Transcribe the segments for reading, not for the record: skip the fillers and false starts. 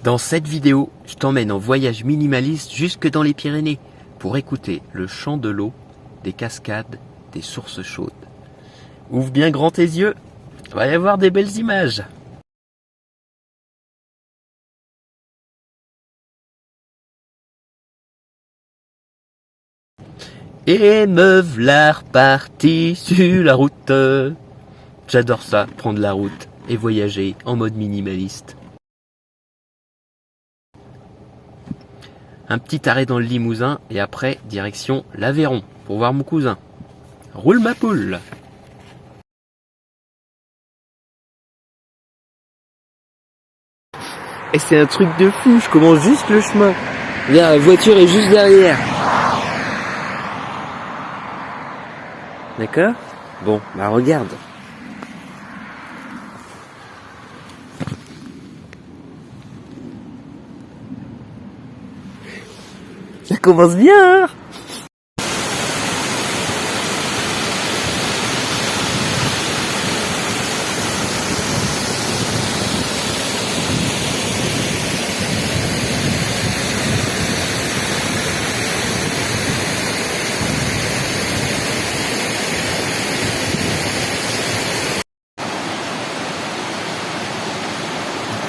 Dans cette vidéo, je t'emmène en voyage minimaliste jusque dans les Pyrénées pour écouter le chant de l'eau, des cascades, des sources chaudes. Ouvre bien grand tes yeux, il va y avoir des belles images. Et me v'là reparti sur la route. J'adore ça, prendre la route et voyager en mode minimaliste. Un petit arrêt dans le Limousin et après direction l'Aveyron pour voir mon cousin. Roule ma poule! Et c'est un truc de fou, je commence juste le chemin. Là, la voiture est juste derrière. D'accord? Bon, bah regarde. Ça commence bien, hein?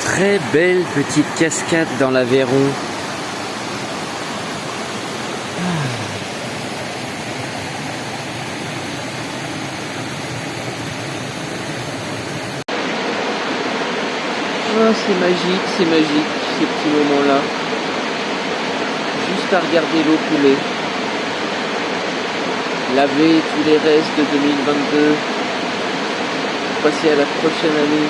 Très belle petite cascade dans l'Aveyron. Oh, c'est magique ces petits moments-là. Juste à regarder l'eau couler. Laver tous les restes de 2022. Passer à la prochaine année.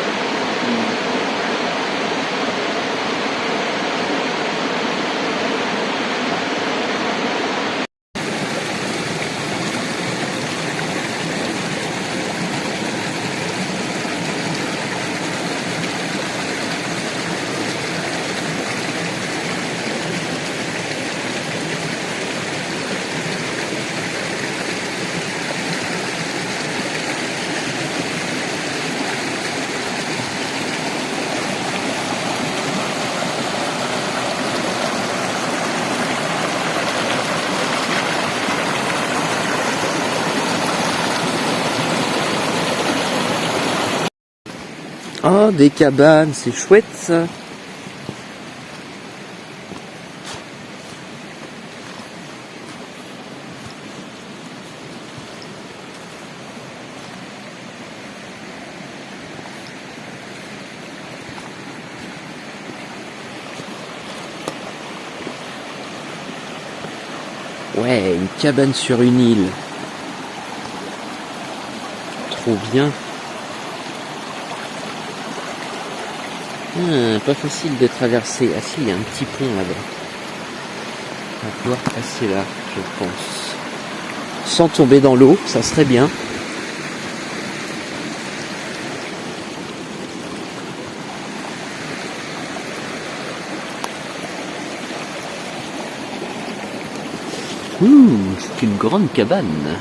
Oh, des cabanes, c'est chouette ça. Ouais, une cabane sur une île. Trop bien. Pas facile de traverser. Ah si, il y a un petit pont là-bas. On va pouvoir passer là, je pense. Sans tomber dans l'eau, ça serait bien. C'est une grande cabane.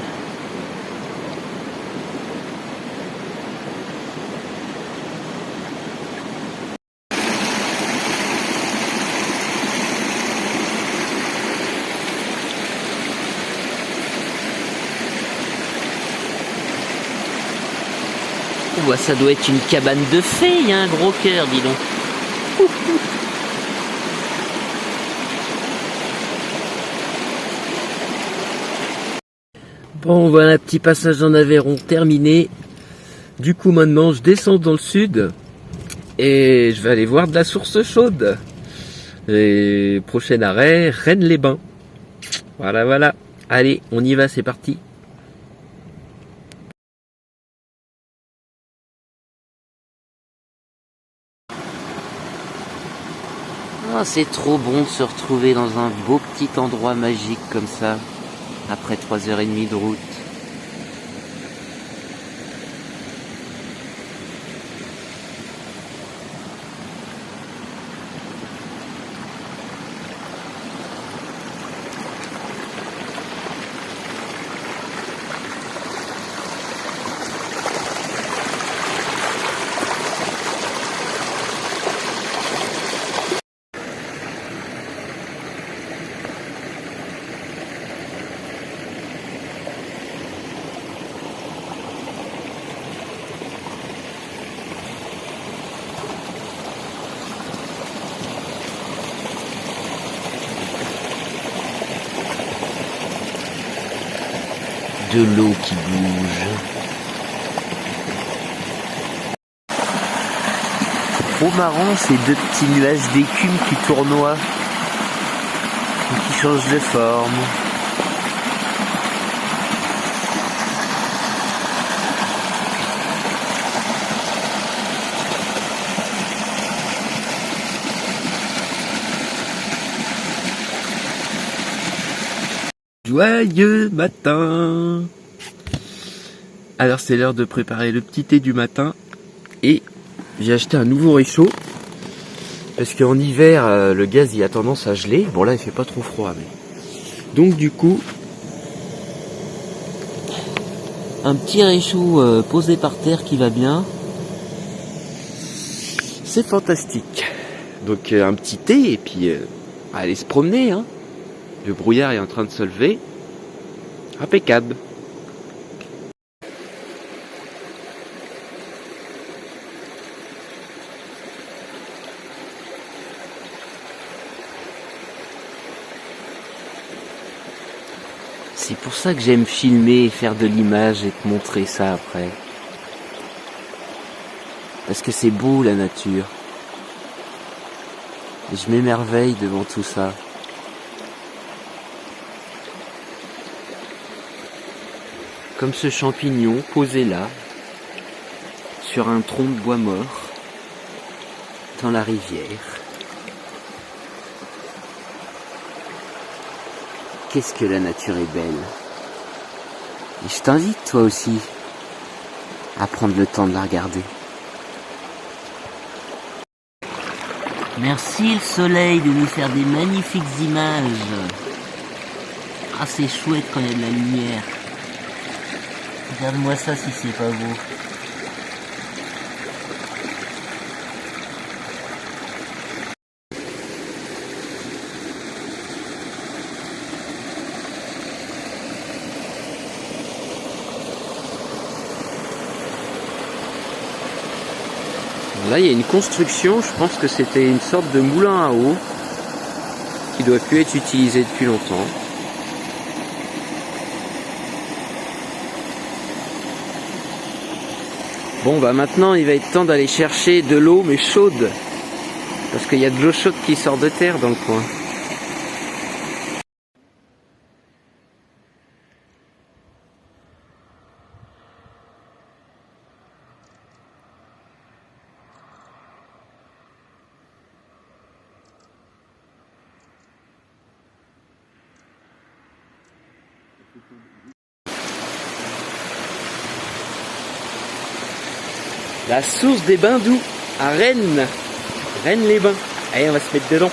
Oh, ça doit être une cabane de fées, il y a un gros cœur, dis donc. Bon, voilà, un petit passage en Aveyron terminé. Du coup, maintenant, je descends dans le sud et je vais aller voir de la source chaude. Et prochain arrêt, Rennes-les-Bains. Voilà, voilà. Allez, on y va, c'est parti. Oh, c'est trop bon de se retrouver dans un beau petit endroit magique comme ça, après 3h30 de route. De l'eau qui bouge. Trop marrant ces deux petits nuages d'écume qui tournoient et qui changent de forme. Joyeux matin! Alors c'est l'heure de préparer le petit thé du matin et j'ai acheté un nouveau réchaud parce qu'en hiver le gaz il a tendance à geler. Bon là il fait pas trop froid mais donc du coup un petit réchaud posé par terre qui va bien. C'est fantastique. Donc un petit thé et puis aller se promener hein. Le brouillard est en train de se lever. Impeccable. C'est pour ça que j'aime filmer et faire de l'image et te montrer ça après. Parce que c'est beau la nature. Et je m'émerveille devant tout ça. Comme ce champignon posé là, sur un tronc de bois mort, dans la rivière. Qu'est-ce que la nature est belle. Et je t'invite toi aussi à prendre le temps de la regarder. Merci le soleil de nous faire des magnifiques images. Ah c'est chouette quand il y a de la lumière. Regarde-moi ça si c'est pas beau. Là il y a une construction, je pense que c'était une sorte de moulin à eau qui doit plus être utilisé depuis longtemps. Bon bah maintenant il va être temps d'aller chercher de l'eau mais chaude. Parce qu'il y a de l'eau chaude qui sort de terre dans le coin. La source des bains d'Oux à Rennes. Rennes-les-Bains. Allez, on va se mettre dedans.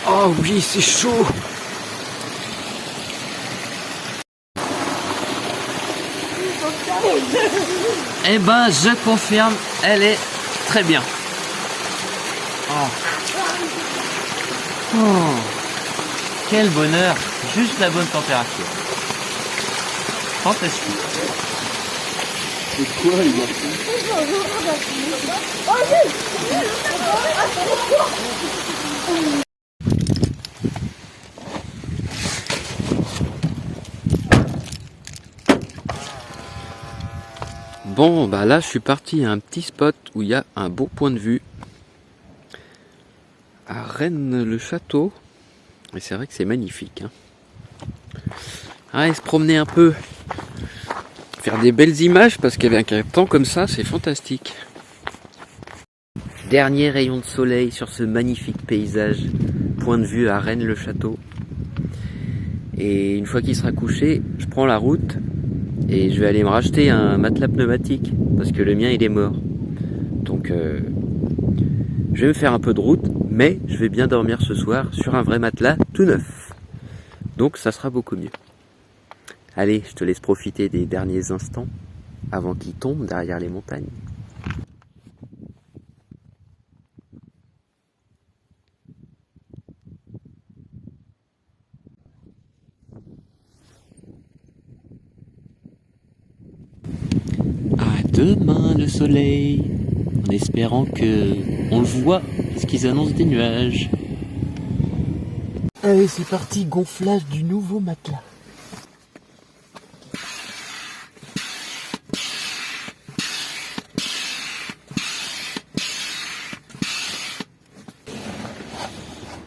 Oh oui, c'est chaud. Eh ben, je confirme, elle est très bien. Oh. Oh. Quel bonheur. Juste la bonne température. Fantastique. C'est quoi les Bon, bah là, je suis parti à un petit spot où il y a un beau point de vue. À Rennes-le-Château. Et c'est vrai que c'est magnifique. Hein. Allez, se promener un peu. Faire des belles images parce qu'avec un temps comme ça, c'est fantastique. Dernier rayon de soleil sur ce magnifique paysage. Point de vue à Rennes-le-Château. Et une fois qu'il sera couché, je prends la route. Et je vais aller me racheter un matelas pneumatique. Parce que le mien, il est mort. Donc, je vais me faire un peu de route. Mais je vais bien dormir ce soir sur un vrai matelas tout neuf. Donc ça sera beaucoup mieux. Allez, je te laisse profiter des derniers instants avant qu'il tombe derrière les montagnes. À demain le soleil, en espérant que on le voit parce qu'ils annoncent des nuages. Allez, c'est parti, gonflage du nouveau matelas.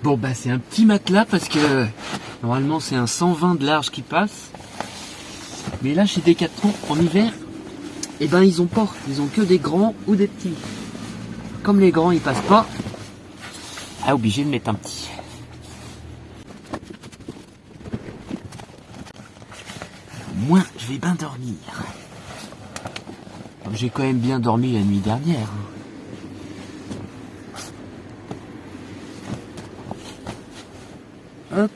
Bon bah c'est un petit matelas parce que normalement c'est un 120 de large qui passe. Mais là chez Decathlon en hiver, eh ben ils ont que des grands ou des petits. Comme les grands ils passent pas, obligé de mettre un petit. Moi je vais bien dormir. J'ai quand même bien dormi la nuit dernière. Hop.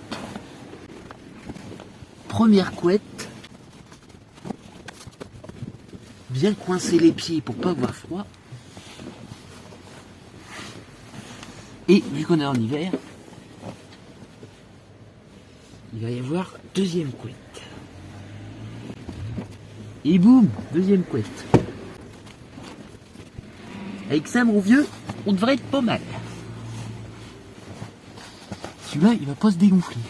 Première couette. Bien coincer les pieds pour pas avoir froid. Et vu qu'on est en hiver, il va y avoir deuxième couette. Et boum, deuxième couette. Avec ça, mon vieux, on devrait être pas mal. Celui-là, il va pas se dégonfler.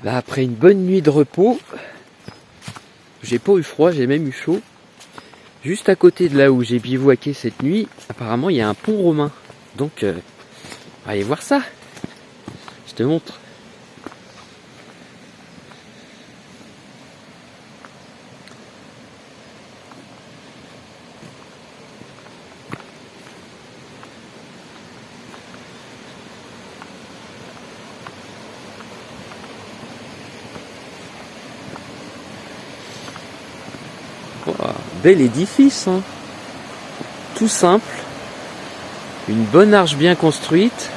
Là, après une bonne nuit de repos, j'ai pas eu froid, j'ai même eu chaud. Juste à côté de là où j'ai bivouaqué cette nuit, apparemment il y a un pont romain. Donc, on va aller voir ça. Je te montre. Bel édifice, hein. Tout simple, une bonne arche bien construite.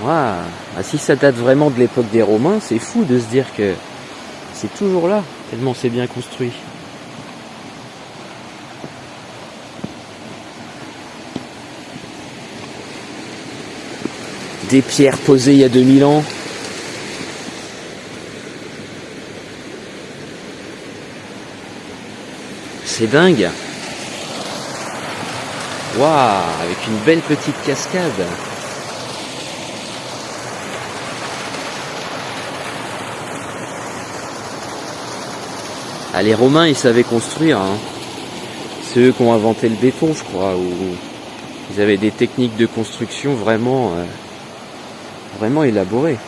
Waouh. Ah, si ça date vraiment de l'époque des Romains, c'est fou de se dire que c'est toujours là, tellement c'est bien construit. Des pierres posées il y a 2000 ans. C'est dingue. Waouh, avec une belle petite cascade. Ah, les Romains, ils savaient construire. Hein. C'est eux qui ont inventé le béton, je crois. Ou ils avaient des techniques de construction vraiment, vraiment élaborées.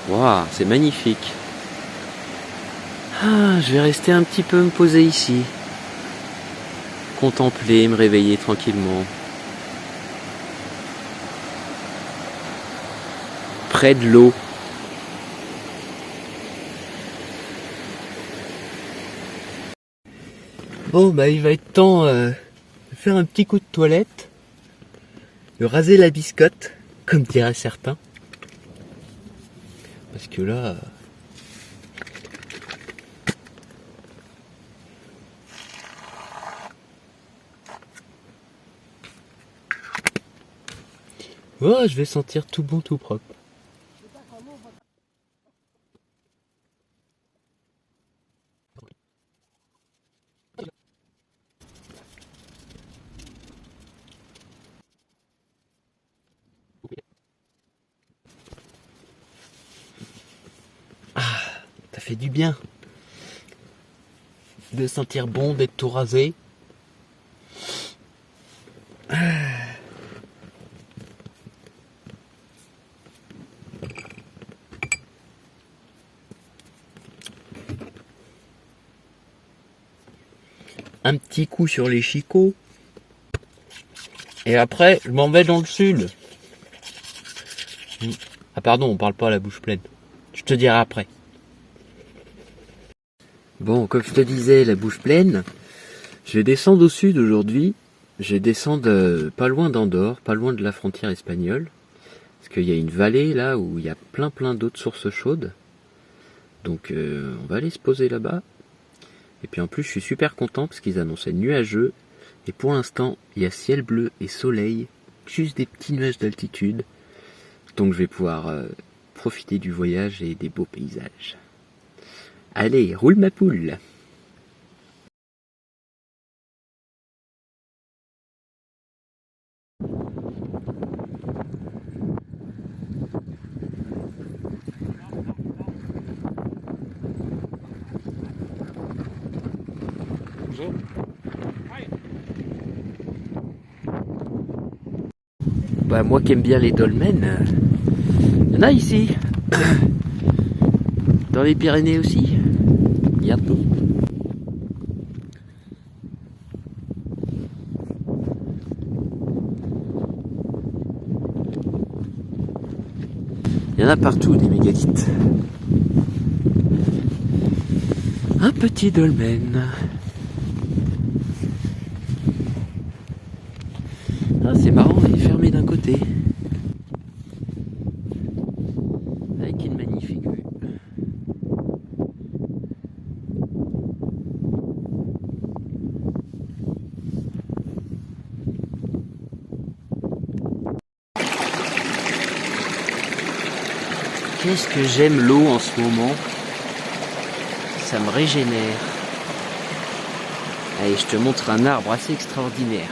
Waouh, c'est magnifique. Ah, je vais rester un petit peu me poser ici. Contempler, me réveiller tranquillement. Près de l'eau. Bon, bah il va être temps de faire un petit coup de toilette. De raser la biscotte, comme diraient certains. Parce que là... Oh, je vais sentir tout bon, tout propre. Ah, ça fait du bien. De sentir bon, d'être tout rasé. Un petit coup sur les chicots. Et après, je m'en vais dans le sud. Ah pardon, on parle pas à la bouche pleine. Je te dirai après. Bon, comme je te disais, la bouche pleine, je vais descendre au sud aujourd'hui. Je vais descendre pas loin d'Andorre, pas loin de la frontière espagnole. Parce qu'il y a une vallée là où il y a plein d'autres sources chaudes. Donc on va aller se poser là-bas. Et puis en plus je suis super content parce qu'ils annonçaient nuageux. Et pour l'instant il y a ciel bleu et soleil. Juste des petits nuages d'altitude. Donc je vais pouvoir profiter du voyage et des beaux paysages. Allez, roule ma poule. Bah moi qui aime bien les dolmens, il y en a ici. Dans les Pyrénées aussi. Regarde tout. Il y en a partout des mégalithes. Un petit dolmen. Ah, c'est marrant, il est fermé d'un côté. Avec une magnifique vue. Qu'est-ce que j'aime l'eau en ce moment. Ça me régénère. Allez, je te montre un arbre assez extraordinaire.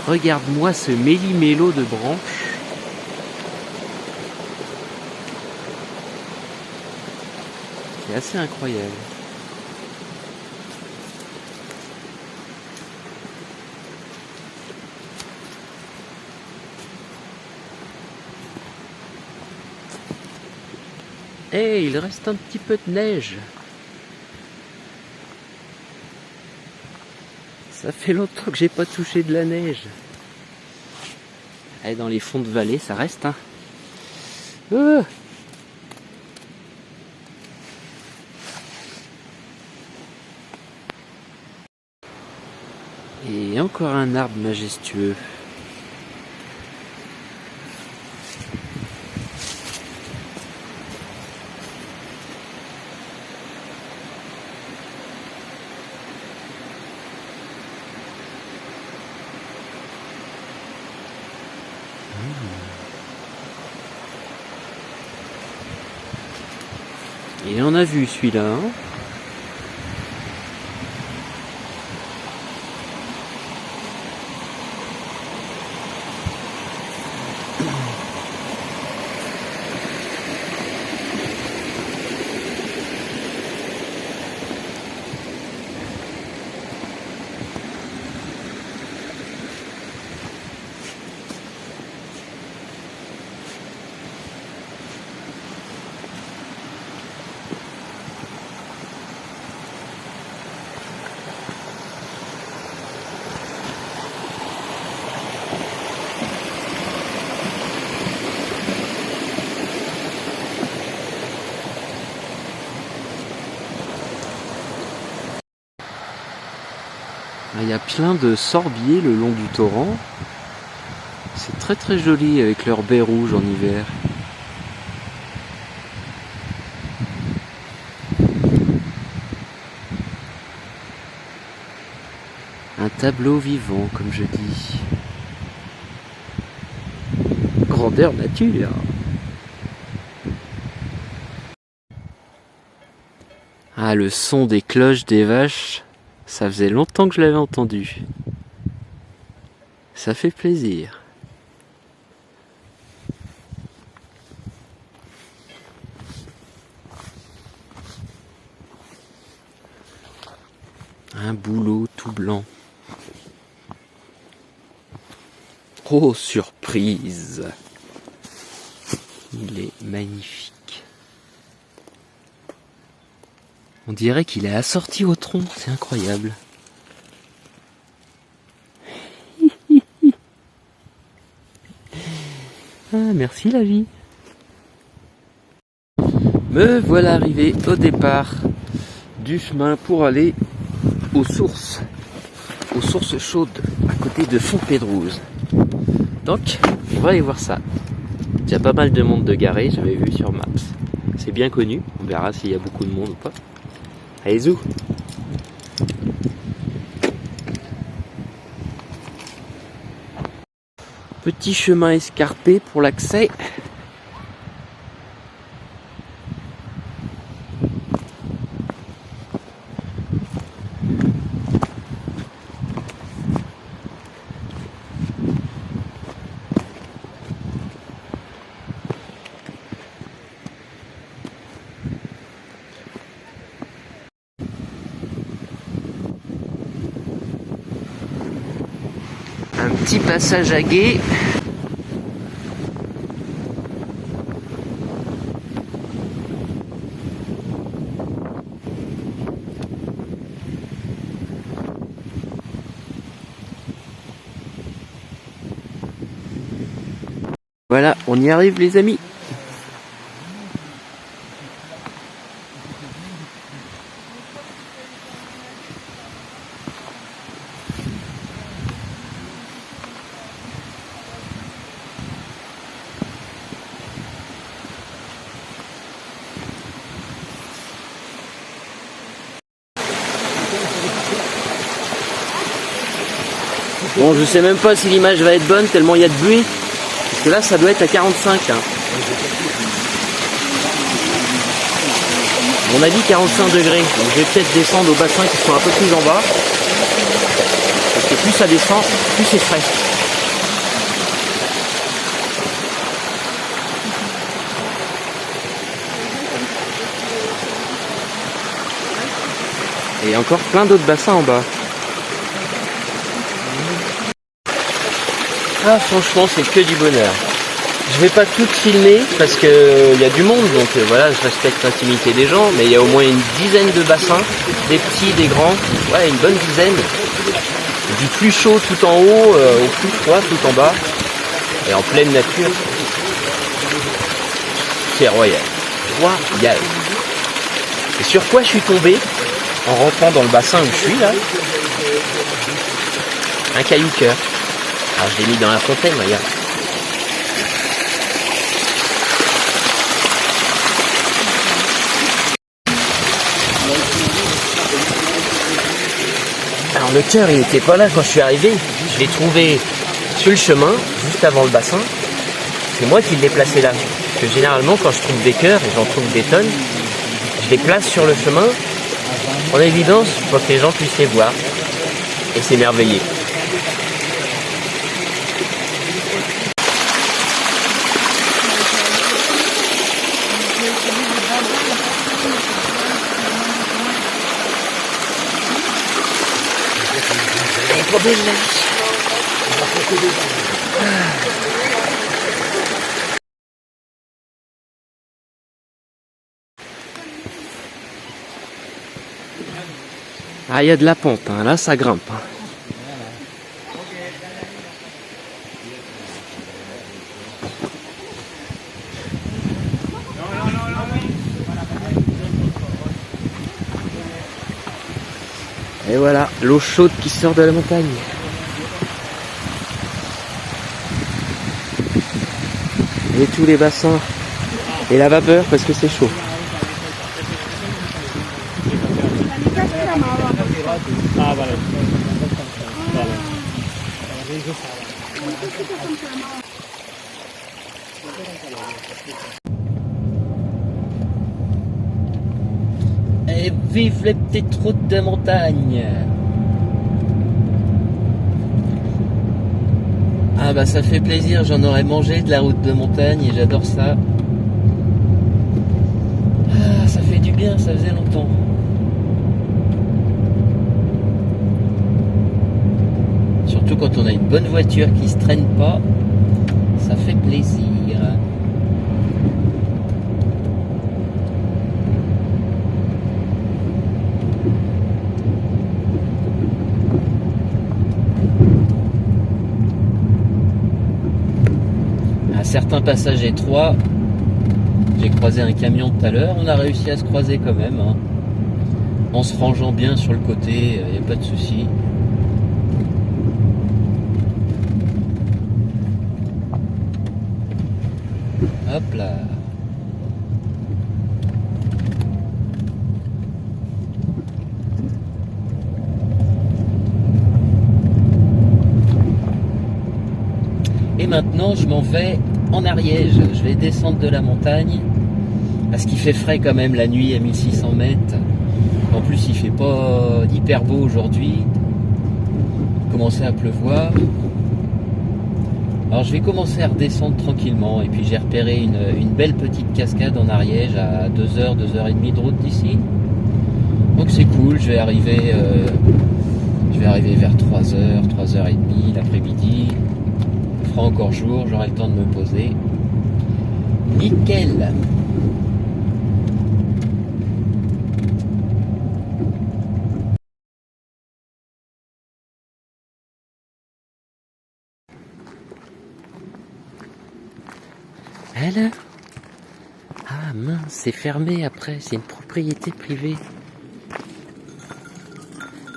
Regarde-moi ce méli-mélo de branches. C'est assez incroyable. Hey, il reste un petit peu de neige. Ça fait longtemps que j'ai pas touché de la neige. Allez, dans les fonds de vallée, ça reste, hein. Et encore un arbre majestueux. Et on a vu celui-là, hein. Il y a plein de sorbiers le long du torrent. C'est très très joli avec leurs baies rouges en hiver. Un tableau vivant, comme je dis. Grandeur nature. Ah, le son des cloches des vaches, ça faisait longtemps que je l'avais entendu. Ça fait plaisir. Un bouleau tout blanc. Oh, surprise! Il est magnifique. On dirait qu'il est assorti au tronc, c'est incroyable. Ah, merci la vie. Me voilà arrivé au départ du chemin pour aller aux sources chaudes, à côté de Fontpédrouse. Donc, on va aller voir ça. Il y a pas mal de monde de garé, j'avais vu sur Maps. C'est bien connu, on verra s'il y a beaucoup de monde ou pas. Allez, zou! Petit chemin escarpé pour l'accès. Un petit passage à gué. Voilà, on y arrive les amis. Bon, je sais même pas si l'image va être bonne tellement il y a de bruit. Parce que là, ça doit être à 45. Hein. On a dit 45 degrés. Donc je vais peut-être descendre au bassin qui sont un peu plus en bas. Parce que plus ça descend, plus c'est frais. Et encore plein d'autres bassins en bas. Ah, franchement, c'est que du bonheur. Je vais pas tout filmer parce que y a du monde, donc voilà, je respecte l'intimité des gens, mais il y a au moins une dizaine de bassins, des petits, des grands, ouais, une bonne dizaine. Du plus chaud tout en haut, au plus froid tout en bas, et en pleine nature. C'est royal. Royal. Et sur quoi je suis tombé en rentrant dans le bassin où je suis là? Un caillou cœur. Alors je l'ai mis dans la fontaine, regarde. Alors le cœur il n'était pas là quand je suis arrivé. Je l'ai trouvé sur le chemin, juste avant le bassin. C'est moi qui l'ai placé là. Parce que généralement quand je trouve des cœurs, et j'en trouve des tonnes, je les place sur le chemin en évidence pour que les gens puissent les voir et s'émerveiller. Ah, il y a de la pente, hein. Là ça grimpe. Hein. Et voilà, l'eau chaude qui sort de la montagne. Et tous les bassins. Et la vapeur parce que c'est chaud. Ah, vale. Vale. Et vive les petites routes de montagne. Ah bah ça fait plaisir, j'en aurais mangé de la route de montagne et j'adore ça. Ah, ça fait du bien, ça faisait longtemps. Surtout quand on a une bonne voiture qui se traîne pas, ça fait plaisir. À certains passages étroits, j'ai croisé un camion tout à l'heure, on a réussi à se croiser quand même, hein. En se rangeant bien sur le côté, il n'y a pas de souci. Hop là. Et maintenant je m'en vais en Ariège. Je vais descendre de la montagne parce qu'il fait frais quand même la nuit à 1600 mètres. En plus il fait pas hyper beau aujourd'hui. Il commençait à pleuvoir. Alors je vais commencer à redescendre tranquillement et puis j'ai repéré une belle petite cascade en Ariège à 2h, 2h30 de route d'ici. Donc c'est cool, je vais arriver Je vais arriver vers 3h, 3h30 l'après-midi. Il fera encore jour, j'aurai le temps de me poser. Nickel! Alors? Ah mince, c'est fermé après, c'est une propriété privée.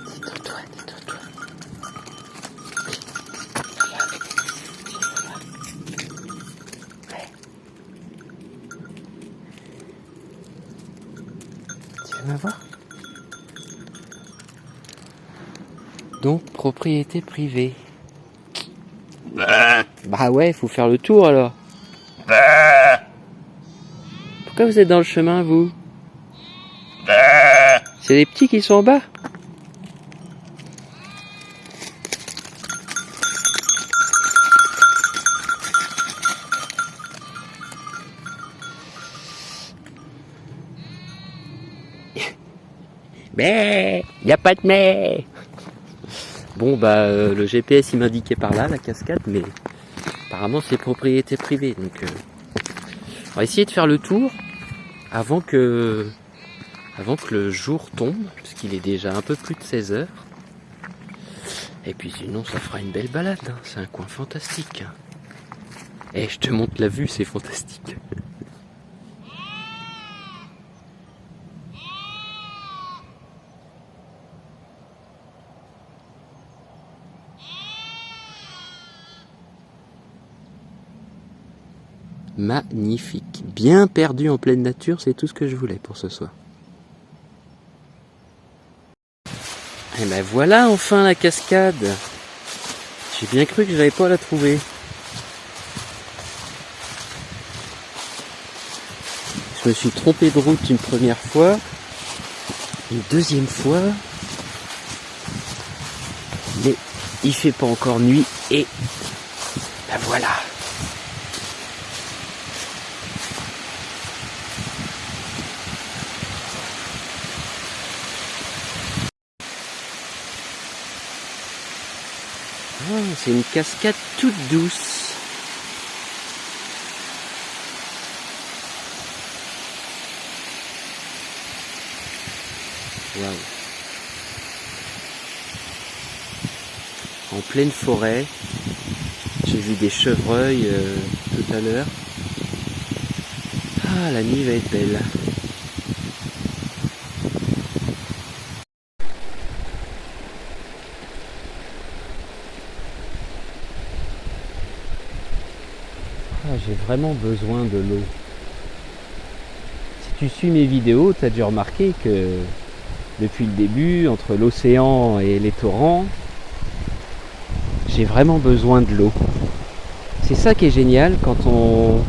Détends-toi, détends-toi. Ouais. Tu veux m'avoir? Donc, propriété privée. Bah ouais, faut faire le tour alors. Pourquoi vous êtes dans le chemin, vous? C'est les petits qui sont en bas? Mais y a pas de mais. Bon bah le GPS il m'indiquait par là la cascade, mais apparemment c'est propriété privée, donc on va essayer de faire le tour avant que le jour tombe, puisqu'il est déjà un peu plus de 16h. Et puis sinon ça fera une belle balade, hein. C'est un coin fantastique. Et je te montre la vue, c'est fantastique. Magnifique, bien perdu en pleine nature, c'est tout ce que je voulais pour ce soir. Et ben voilà enfin la cascade. J'ai bien cru que j'allais pas la trouver. Je me suis trompé de route une première fois, une deuxième fois, mais il fait pas encore nuit et ben voilà. Ah, c'est une cascade toute douce. Waouh. En pleine forêt. J'ai vu des chevreuils tout à l'heure. Ah, la nuit va être belle. Ah, j'ai vraiment besoin de l'eau. Si tu suis mes vidéos, tu as dû remarquer que depuis le début, entre l'océan et les torrents, j'ai vraiment besoin de l'eau. C'est ça qui est génial quand on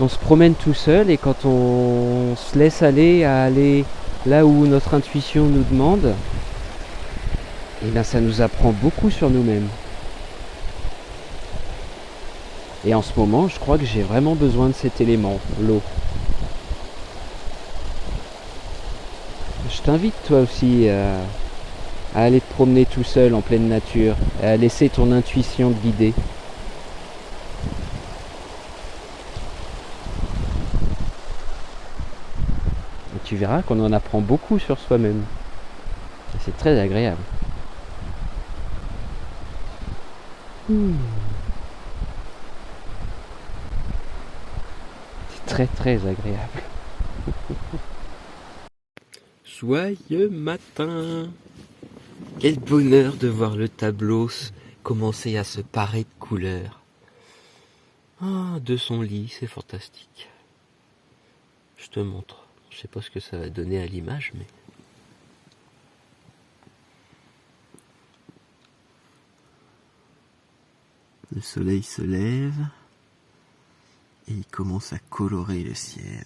se promène tout seul et quand on se laisse aller à aller là où notre intuition nous demande, et bien ça nous apprend beaucoup sur nous-mêmes. Et en ce moment, je crois que j'ai vraiment besoin de cet élément, l'eau. Je t'invite toi aussi à aller te promener tout seul en pleine nature, et à laisser ton intuition te guider. Et tu verras qu'on en apprend beaucoup sur soi-même. Et c'est très agréable. C'est très très agréable. Joyeux matin! Quel bonheur de voir le tableau commencer à se parer de couleurs. Ah, de son lit, c'est fantastique. Je te montre. Je sais pas ce que ça va donner à l'image, mais... Le soleil se lève et il commence à colorer le ciel.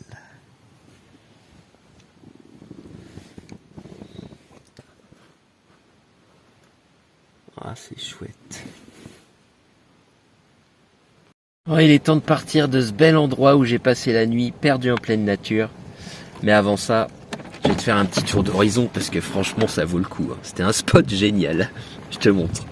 Ah, c'est chouette. Oh, il est temps de partir de ce bel endroit où j'ai passé la nuit perdu en pleine nature. Mais avant ça, Je vais te faire un petit tour d'horizon parce que franchement ça vaut le coup. Hein. C'était un spot génial. Je te montre.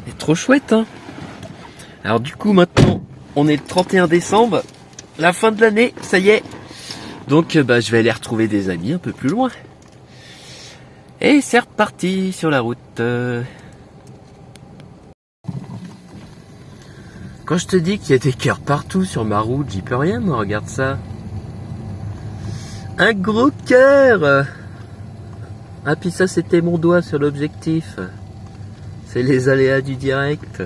C'est trop chouette, hein. Alors du coup maintenant on est le 31 décembre, la fin de l'année, ça y est. Donc je vais aller retrouver des amis un peu plus loin. Et c'est reparti sur la route. Quand je te dis qu'il y a des cœurs partout sur ma route, j'y peux rien, moi, regarde ça. Un gros cœur. Ah puis ça c'était mon doigt sur l'objectif. C'est les aléas du direct.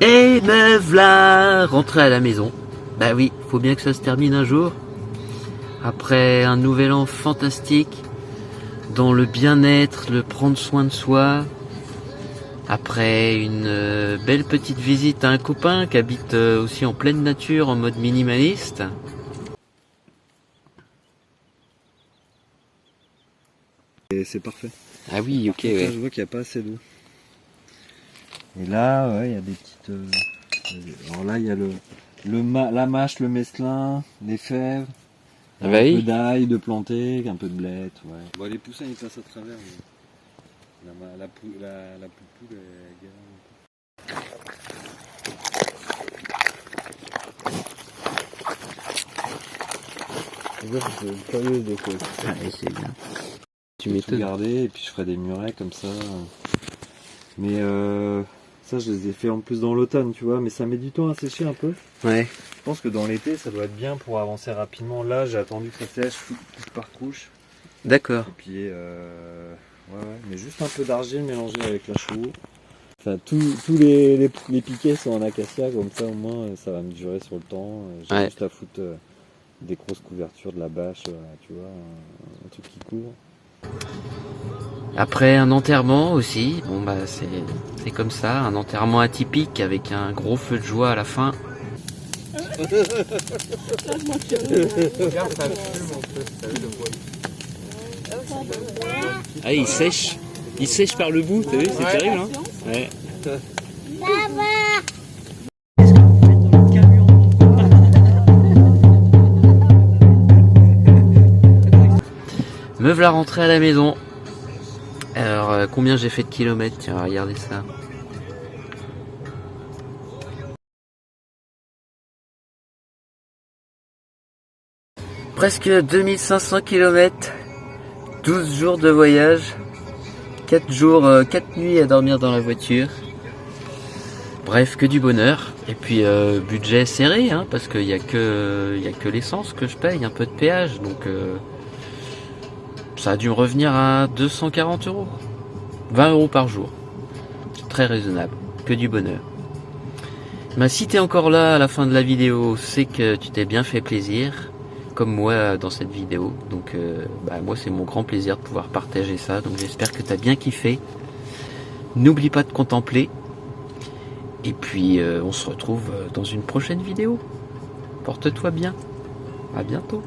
Et me v'là rentré à la maison. Bah oui, faut bien que ça se termine un jour. Après un nouvel an fantastique, dans le bien-être, le prendre soin de soi. Après une belle petite visite à un copain qui habite aussi en pleine nature en mode minimaliste. Et c'est parfait. Ah oui, ok, Là, ouais. je vois qu'il n'y a pas assez d'eau. Et là, ouais, il y a des petites... Alors là, il y a la mâche, le mesclin, les fèves, Ah bah un oui. peu d'ail, de planté, un peu de blette, ouais. Bon, les poussins, ils passent à travers. Mais la poule, elle galère un peu. C'est curieux de quoi. Ouais, c'est bien. Tu Je vais tout m'étonnes. garder et puis je ferai des murets comme ça. Mais ça, je les ai fait en plus dans l'automne, tu vois. Mais ça met du temps à sécher un peu. Ouais. Je pense que dans l'été, ça doit être bien pour avancer rapidement. Là, j'ai attendu que ça sèche couche par couche. D'accord. Et puis, ouais, mais juste un peu d'argile mélangé avec la chaux. Enfin, tous les piquets sont en acacia, comme ça au moins ça va me durer sur le temps. J'ai Ouais. juste à foutre des grosses couvertures, de la bâche, tu vois, un truc qui couvre. Après un enterrement aussi, bon bah c'est comme ça, un enterrement atypique avec un gros feu de joie à la fin. Ah il sèche par le bout, t'as vu, c'est terrible hein. Ouais. Me voilà rentré à la maison. Alors combien j'ai fait de kilomètres? Tiens, regardez ça. Presque 2500 km, 12 jours de voyage, 4 jours, 4 nuits à dormir dans la voiture. Bref, que du bonheur. Et puis budget serré, hein, parce qu'il n'y a que l'essence que je paye, un peu de péage. Donc ça a dû me revenir à 240 €. 20 € par jour. C'est très raisonnable. Que du bonheur. Bah, si t'es encore là à la fin de la vidéo, c'est que tu t'es bien fait plaisir. Comme moi dans cette vidéo. Donc moi c'est mon grand plaisir de pouvoir partager ça. Donc j'espère que tu as bien kiffé. N'oublie pas de contempler. Et puis on se retrouve dans une prochaine vidéo. Porte-toi bien. À bientôt.